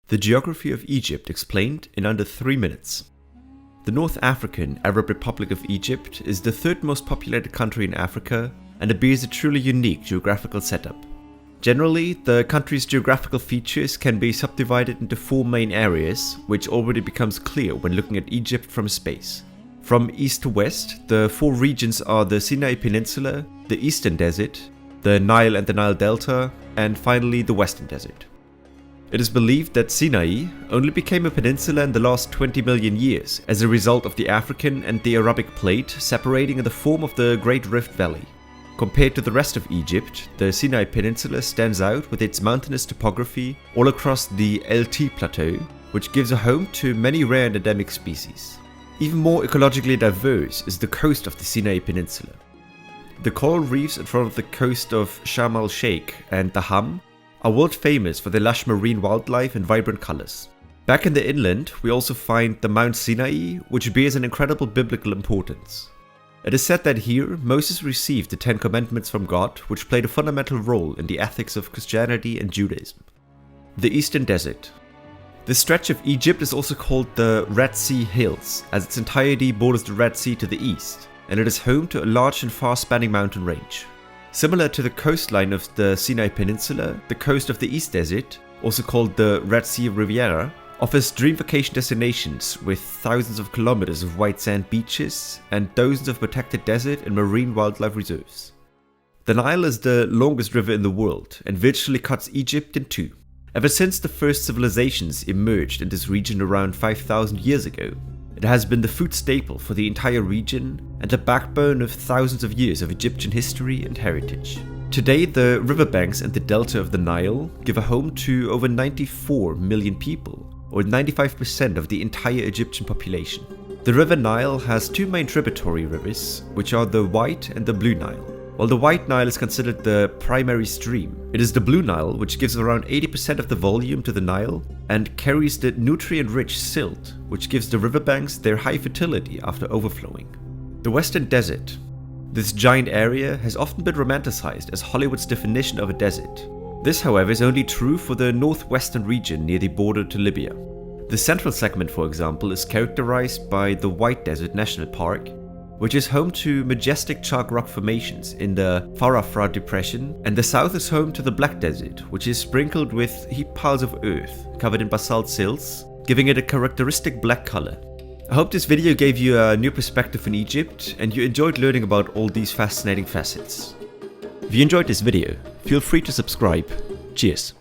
The geography of Egypt explained in under 3 minutes. The North African Arab Republic of Egypt is the third most populated country in Africa and it bears a truly unique geographical setup. Generally, the country's geographical features can be subdivided into 4 main areas, which already becomes clear when looking at Egypt from space. From east to west, the 4 regions are the Sinai Peninsula, the Eastern Desert, the Nile and the Nile Delta, and finally the Western Desert. It is believed that Sinai only became a peninsula in the last 20 million years as a result of the African and the Arabic plate separating in the form of the Great Rift Valley. Compared to the rest of Egypt, the Sinai Peninsula stands out with its mountainous topography all across the LT Plateau, which gives a home to many rare and endemic species. Even more ecologically diverse is the coast of the Sinai Peninsula. The coral reefs in front of the coast of Sharm el-Sheikh and Daham are world famous for their lush marine wildlife and vibrant colors. Back in the inland, we also find the Mount Sinai, which bears an incredible biblical importance. It is said that here, Moses received the 10 Commandments from God, which played a fundamental role in the ethics of Christianity and Judaism. The Eastern Desert. This stretch of Egypt is also called the Red Sea Hills, as its entirety borders the Red Sea to the east, and it is home to a large and far-spanning mountain range. Similar to the coastline of the Sinai Peninsula, the coast of the East Desert, also called the Red Sea Riviera, offers dream vacation destinations with thousands of kilometers of white sand beaches and dozens of protected desert and marine wildlife reserves. The Nile is the longest river in the world and virtually cuts Egypt in two. Ever since the first civilizations emerged in this region around 5,000 years ago, it has been the food staple for the entire region and the backbone of thousands of years of Egyptian history and heritage. Today, the riverbanks and the delta of the Nile give a home to over 94 million people, or 95% of the entire Egyptian population. The River Nile has 2 main tributary rivers, which are the White and the Blue Nile. While the White Nile is considered the primary stream, it is the Blue Nile which gives around 80% of the volume to the Nile and carries the nutrient-rich silt, which gives the riverbanks their high fertility after overflowing. The Western Desert. This giant area has often been romanticized as Hollywood's definition of a desert. This, however, is only true for the northwestern region near the border to Libya. The central segment, for example, is characterized by the White Desert National Park, which is home to majestic chalk rock formations in the Farafra Depression, and the south is home to the Black Desert, which is sprinkled with heaped piles of earth covered in basalt sills, giving it a characteristic black color. I hope this video gave you a new perspective on Egypt and you enjoyed learning about all these fascinating facets. If you enjoyed this video, feel free to subscribe. Cheers!